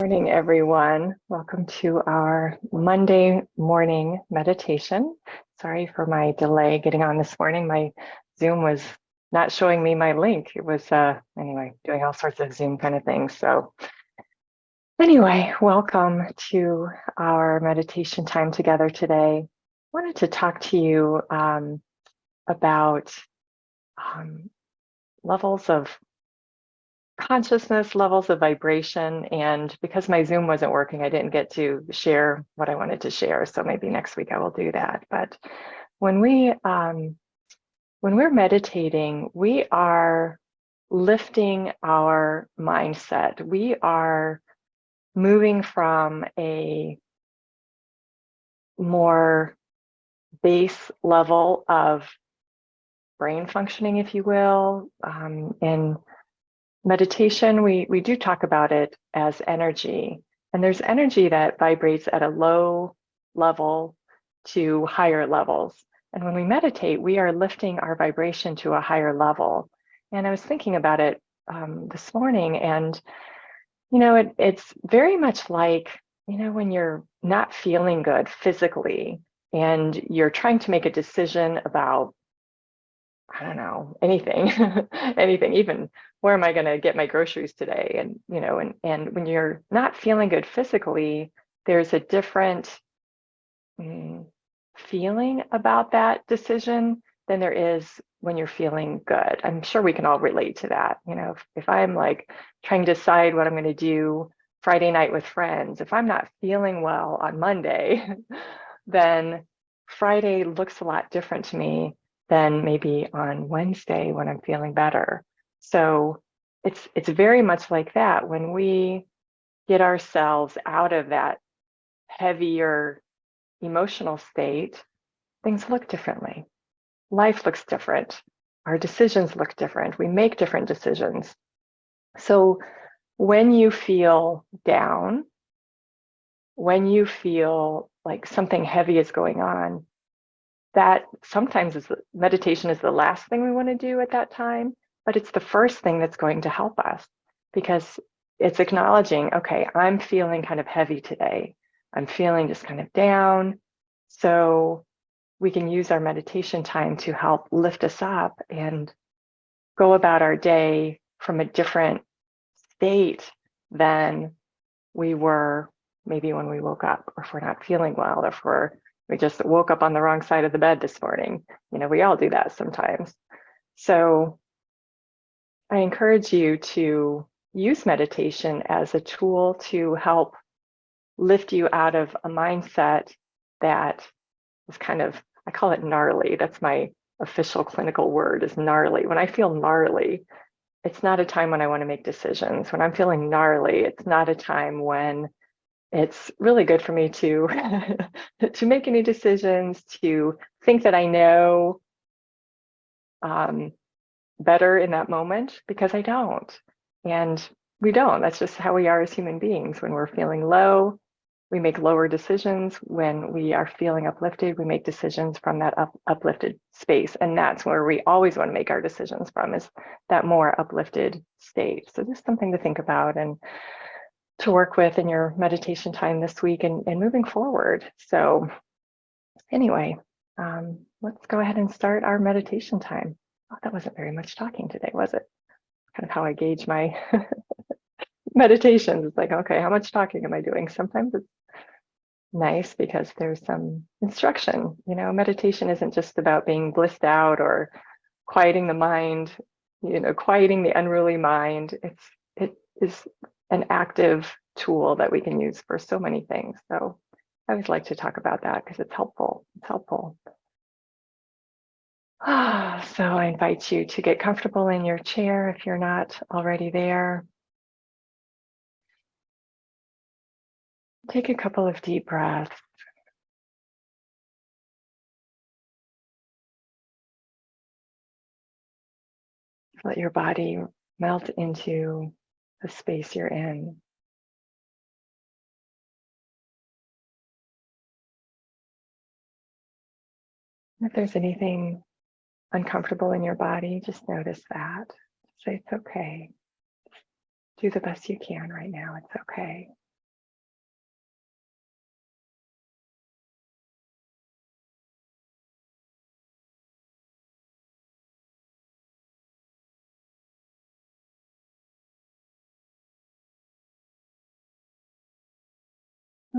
Morning, everyone. Welcome to our Monday morning meditation. Sorry for my delay getting on this morning. My Zoom was not showing me my link. It was, anyway, doing all sorts of Zoom kind of things. So anyway, welcome to our meditation time together today. I wanted to talk to you about levels of consciousness, levels of vibration, and because my Zoom wasn't working, I didn't get to share what I wanted to share. So maybe next week I will do that. But when we're meditating, we are lifting our mindset. We are moving from a more base level of brain functioning, if you will. In meditation, we do talk about it as energy, and there's energy that vibrates at a low level to higher levels. And when we meditate, we are lifting our vibration to a higher level. And I was thinking about it this morning, and it's very much like when you're not feeling good physically, and you're trying to make a decision about, I don't know, anything, anything, even where am I going to get my groceries today? And when you're not feeling good physically, there's a different feeling about that decision than there is when you're feeling good. I'm sure we can all relate to that. If I'm like trying to decide what I'm going to do Friday night with friends, if I'm not feeling well on Monday, then Friday looks a lot different to me than maybe on Wednesday when I'm feeling better. So it's very much like that. When we get ourselves out of that heavier emotional state, things look differently. Life looks different. Our decisions look different. We make different decisions. So when you feel down, when you feel like something heavy is going on, that sometimes meditation is the last thing we want to do at that time, but it's the first thing that's going to help us, because it's acknowledging, okay, I'm feeling kind of heavy today. I'm feeling just kind of down. So we can use our meditation time to help lift us up and go about our day from a different state than we were maybe when we woke up, or if we're not feeling well, or if we just woke up on the wrong side of the bed this morning. We all do that sometimes. So I encourage you to use meditation as a tool to help lift you out of a mindset that is kind of, I call it gnarly. That's my official clinical word, is gnarly. When I feel gnarly, it's not a time when I want to make decisions. When I'm feeling gnarly, it's not a time when it's really good for me to to make any decisions, to think that I know better in that moment, because I don't. And we don't. That's just how we are as human beings. When we're feeling low, we make lower decisions. When we are feeling uplifted, we make decisions from that uplifted space. And that's where we always want to make our decisions from, is that more uplifted state. So just something to think about and to work with in your meditation time this week and moving forward. So anyway, let's go ahead and start our meditation time. Oh, that wasn't very much talking today, was it? Kind of how I gauge my meditations. It's like, okay, how much talking am I doing? Sometimes it's nice because there's some instruction. Meditation isn't just about being blissed out or quieting the mind, quieting the unruly mind. It is an active tool that we can use for so many things. So I always like to talk about that because it's helpful. It's helpful. So I invite you to get comfortable in your chair if you're not already there. Take a couple of deep breaths. Let your body melt into the space you're in. If there's anything uncomfortable in your body, just notice that. Say it's okay. Do the best you can right now. It's okay.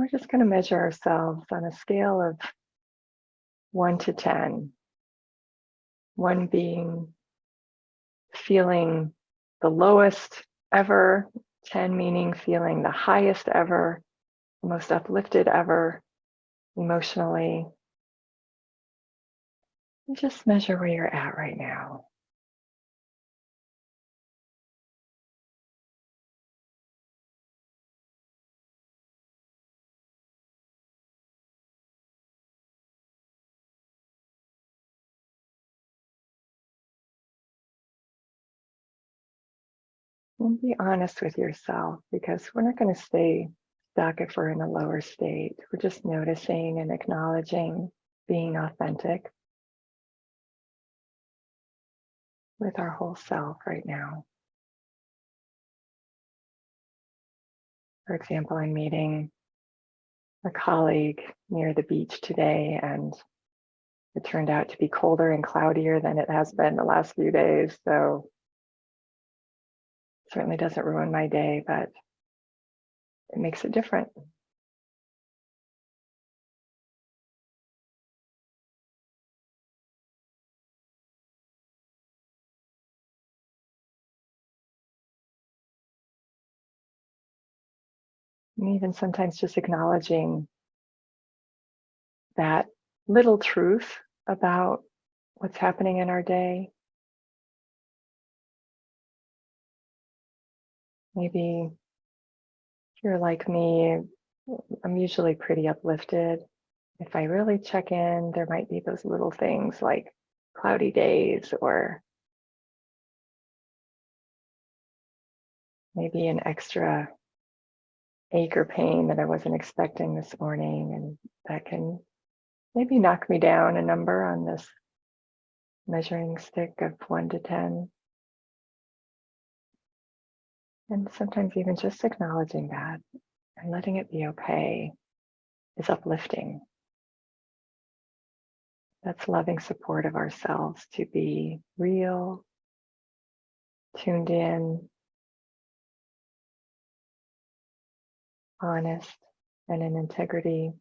We're just going to measure ourselves on a scale of 1 to 10. 1 being feeling the lowest ever, 10 meaning feeling the highest ever, the most uplifted ever emotionally. And just measure where you're at right now. And be honest with yourself, because we're not going to stay stuck if we're in a lower state. We're just noticing and acknowledging, being authentic with our whole self right now. For example, I'm meeting a colleague near the beach today, and it turned out to be colder and cloudier than it has been the last few days. So it certainly doesn't ruin my day, but it makes it different. And even sometimes just acknowledging that little truth about what's happening in our day. Maybe if you're like me, I'm usually pretty uplifted. If I really check in, there might be those little things like cloudy days, or maybe an extra ache or pain that I wasn't expecting this morning. And that can maybe knock me down a number on this measuring stick of 1 to 10. And sometimes even just acknowledging that and letting it be okay is uplifting. That's loving support of ourselves to be real, tuned in, honest, and in integrity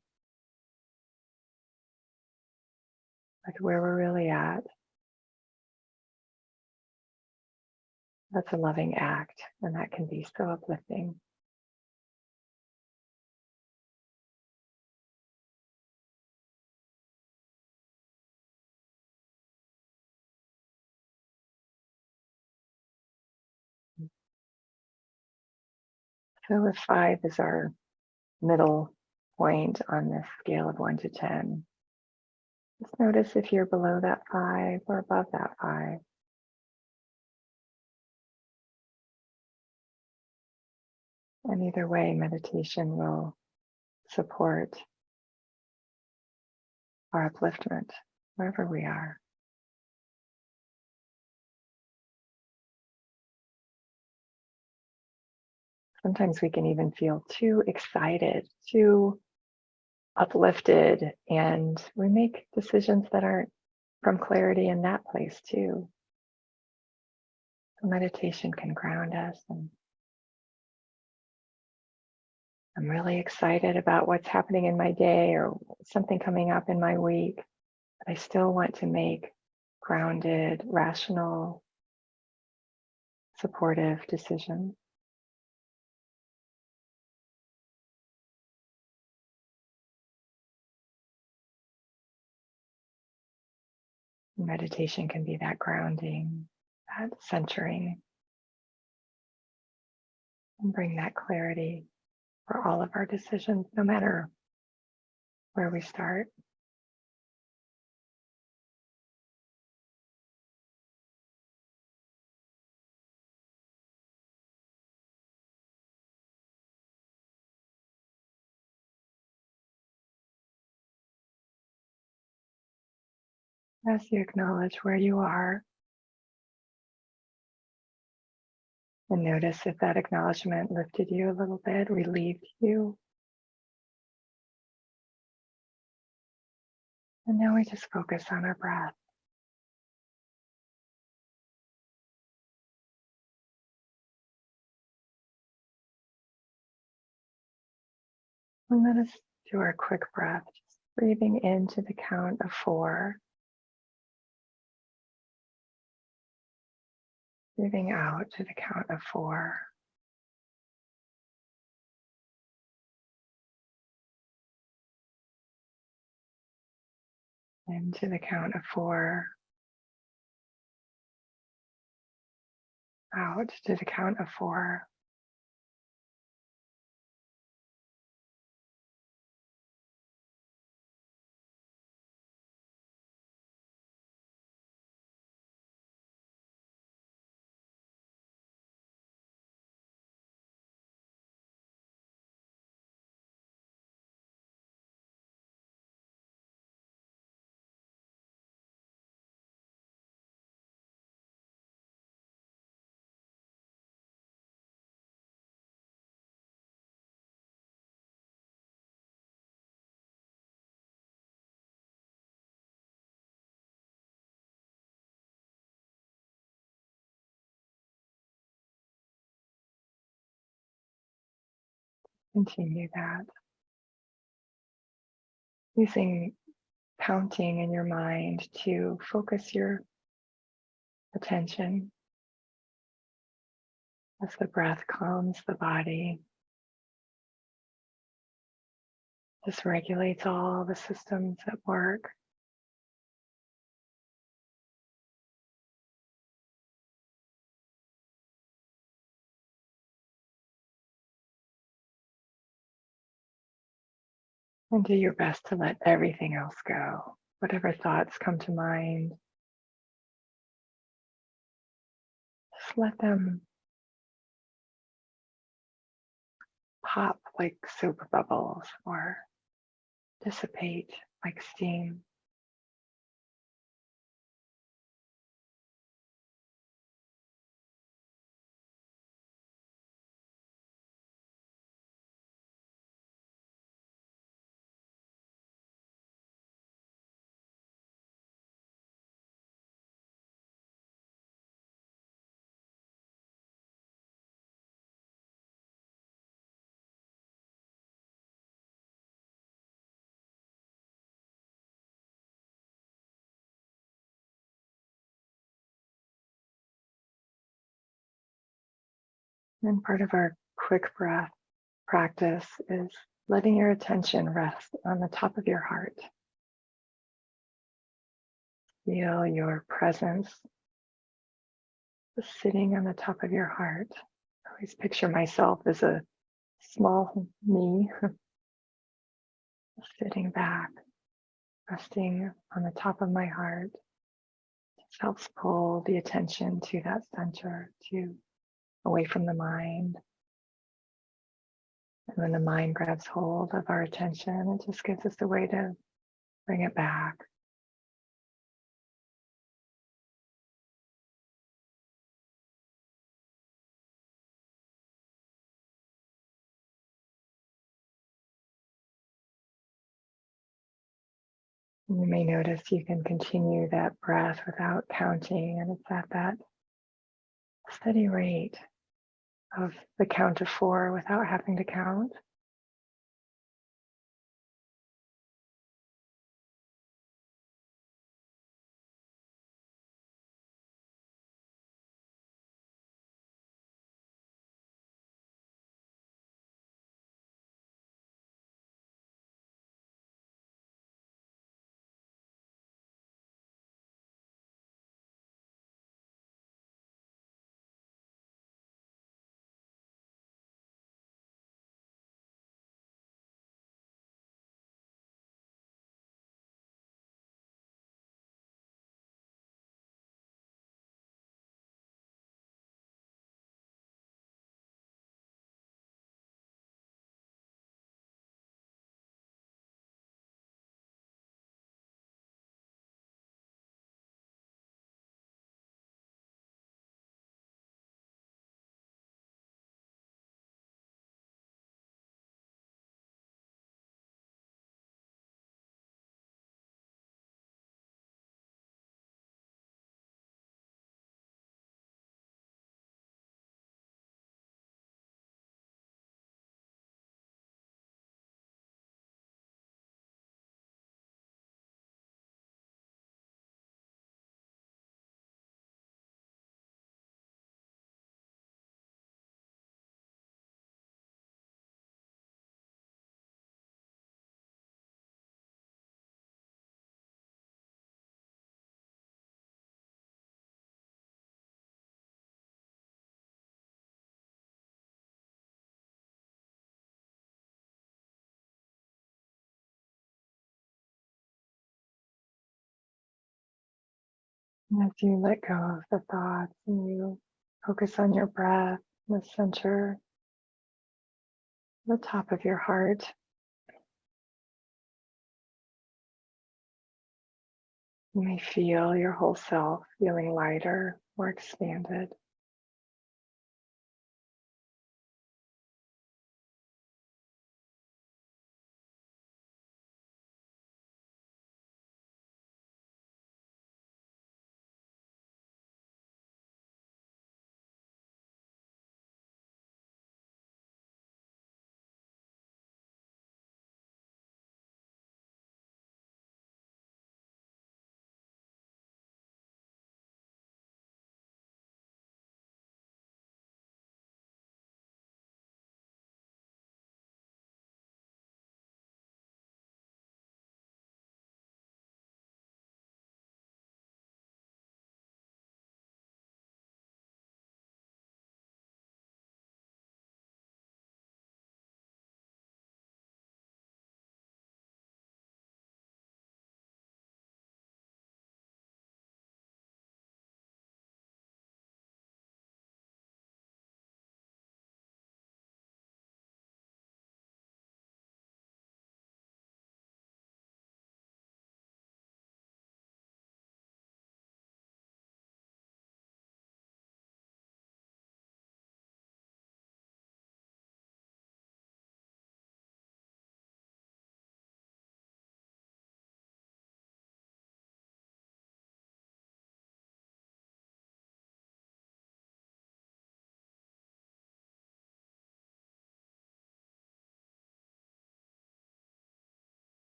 with where we're really at. That's a loving act, and that can be so uplifting. So if 5 is our middle point on this scale of 1 to 10, just notice if you're below that 5 or above that 5. And either way, meditation will support our upliftment wherever we are. Sometimes we can even feel too excited, too uplifted, and we make decisions that aren't from clarity in that place too. So meditation can ground us, and I'm really excited about what's happening in my day or something coming up in my week. But I still want to make grounded, rational, supportive decisions. Meditation can be that grounding, that centering, and bring that clarity for all of our decisions, no matter where we start. As you acknowledge where you are, and notice if that acknowledgement lifted you a little bit, relieved you. And now we just focus on our breath. And let us do our quick breath, just breathing into the count of 4, breathing out to the count of 4. Into the count of 4, out to the count of 4. Continue that. Using counting in your mind to focus your attention as the breath calms the body, just regulates all the systems at work. And do your best to let everything else go. Whatever thoughts come to mind, just let them pop like soap bubbles or dissipate like steam. And part of our quick breath practice is letting your attention rest on the top of your heart. Feel your presence sitting on the top of your heart. I always picture myself as a small me sitting back, resting on the top of my heart. Just helps pull the attention to that center, to away from the mind. And when the mind grabs hold of our attention, it just gives us a way to bring it back. And you may notice you can continue that breath without counting, and it's at that steady rate of the count of 4 without having to count. As you let go of the thoughts and you focus on your breath, the center, the top of your heart, you may feel your whole self feeling lighter, more expanded.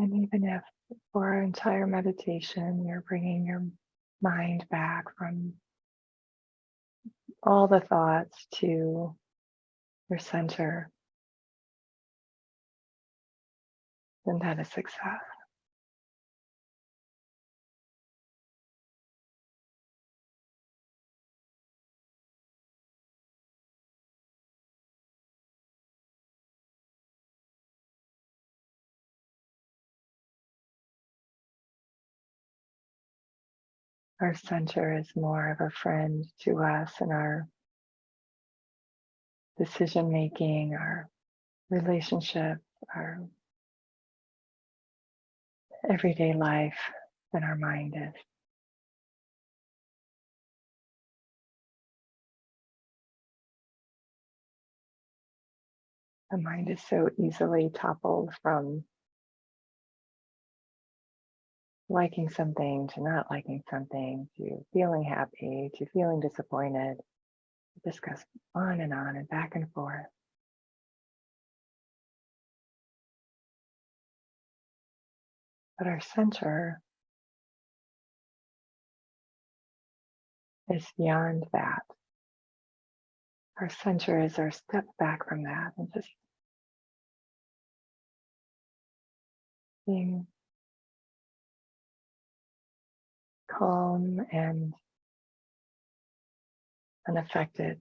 And even if for our entire meditation, you're bringing your mind back from all the thoughts to your center, then that is success. Our center is more of a friend to us in our decision making, our relationship, our everyday life than our mind is. The mind is so easily toppled from liking something to not liking something to feeling happy to feeling disappointed. It just goes on and back and forth. But our center is beyond that. Our center is our step back from that and just being calm and unaffected.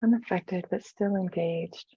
Unaffected, but still engaged.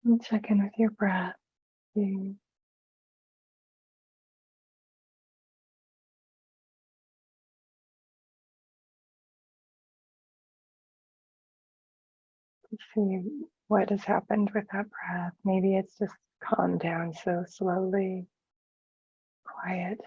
And check in with your breath. See see what has happened with that breath. Maybe it's just calmed down so slowly, quiet.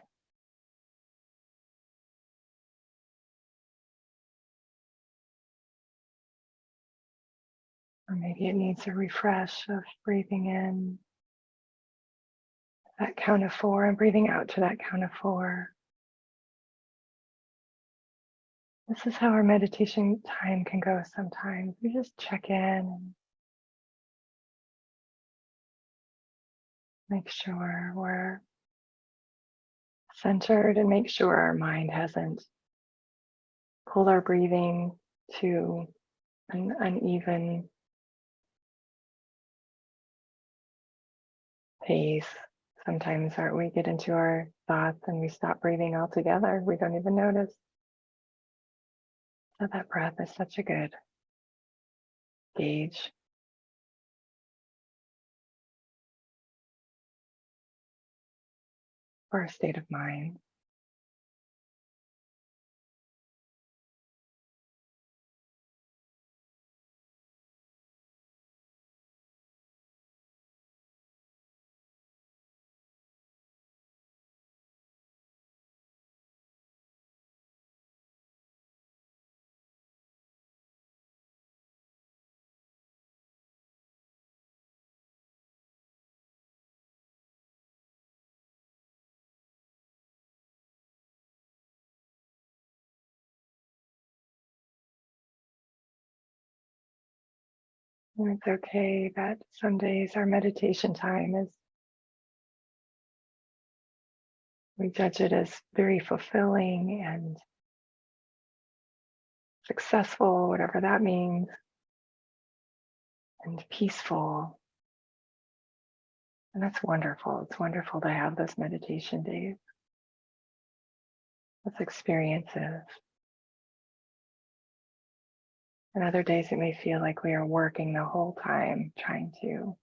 Or maybe it needs a refresh of breathing in that count of 4 and breathing out to that count of 4. This is how our meditation time can go sometimes. We just check in and make sure we're centered and make sure our mind hasn't pulled our breathing to an uneven pace. Sometimes we get into our thoughts and we stop breathing altogether. We don't even notice. So that breath is such a good gauge for a state of mind. And it's okay that some days our meditation time is, we judge it as very fulfilling and successful, whatever that means, and peaceful. And that's wonderful. It's wonderful to have those meditation days, those experiences. And other days it may feel like we are working the whole time trying to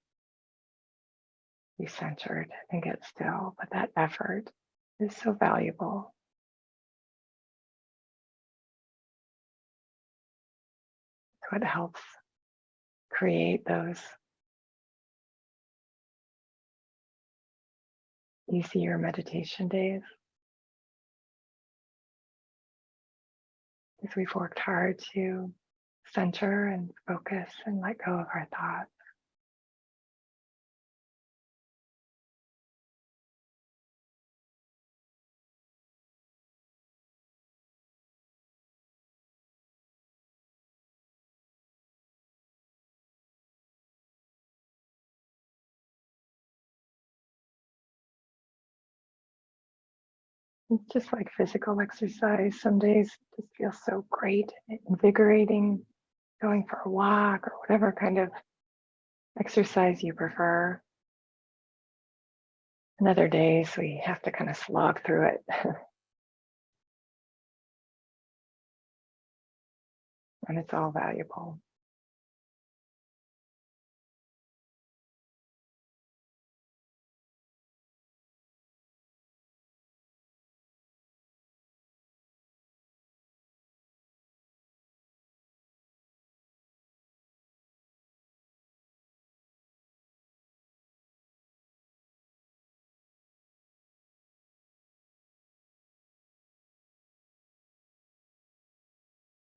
be centered and get still, but that effort is so valuable. It's what helps create those easier meditation days, because we've worked hard to center and focus and let go of our thoughts. It's just like physical exercise. Some days it just feels so great, invigorating, going for a walk or whatever kind of exercise you prefer. And other days we have to kind of slog through it. And it's all valuable.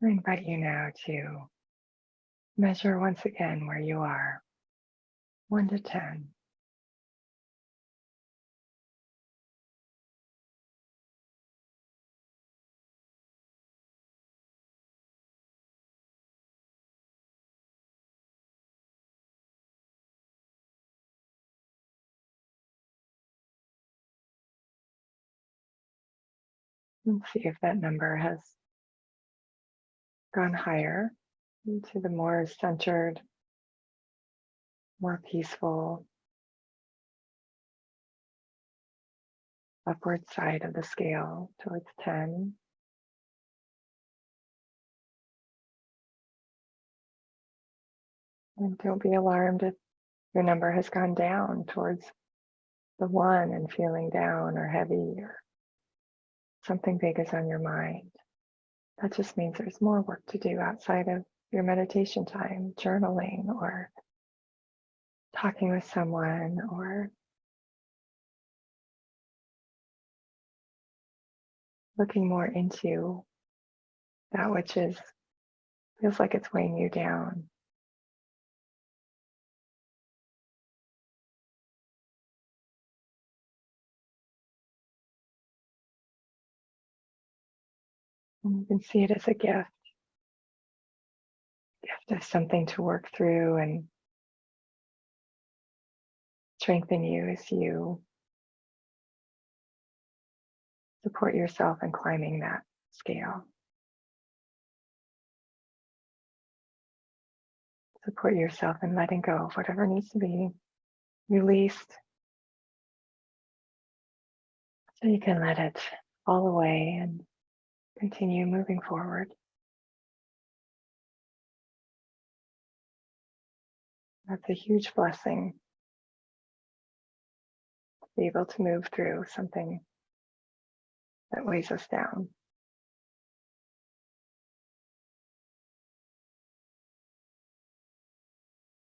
I invite you now to measure once again where you are, 1 to 10. And see if that number has gone higher into the more centered, more peaceful, upward side of the scale towards 10. And don't be alarmed if your number has gone down towards the 1 and feeling down or heavy or something big is on your mind, that just means there's more work to do outside of your meditation time, journaling or talking with someone or looking more into that which feels like it's weighing you down. And you can see it as a gift of something to work through and strengthen you as you support yourself in climbing that scale. Support yourself in letting go of whatever needs to be released so you can let it fall away and continue moving forward. That's a huge blessing to be able to move through something that weighs us down.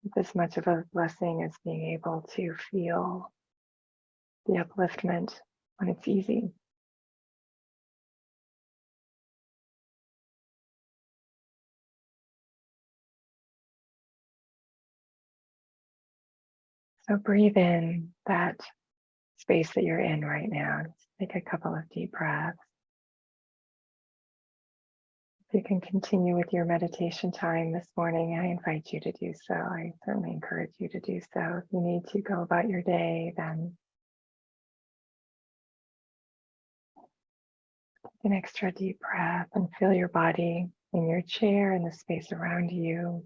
It's as much of a blessing as being able to feel the upliftment when it's easy. So breathe in that space that you're in right now. Just take a couple of deep breaths. If you can continue with your meditation time this morning, I invite you to do so. I certainly encourage you to do so. If you need to go about your day, then take an extra deep breath and feel your body in your chair and the space around you.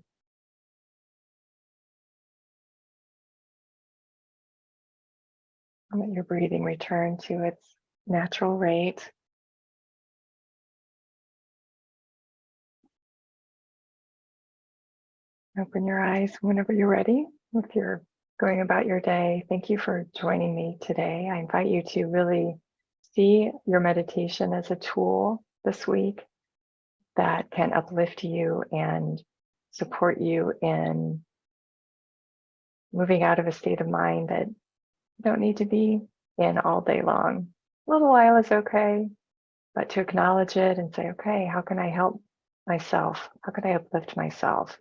And let your breathing return to its natural rate. Open your eyes whenever you're ready. If you're going about your day, thank you for joining me today. I invite you to really see your meditation as a tool this week that can uplift you and support you in moving out of a state of mind that you don't need to be in all day long. A little while is okay, but to acknowledge it and say, okay, how can I help myself? How can I uplift myself?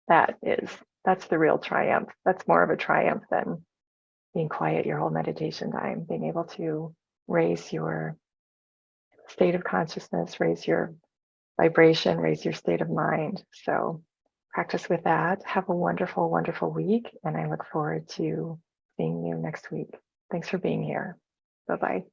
That's the real triumph. That's more of a triumph than being quiet your whole meditation time, being able to raise your state of consciousness, raise your vibration, raise your state of mind. So practice with that. Have a wonderful, wonderful week. And I look forward to seeing you next week. Thanks for being here. Bye-bye.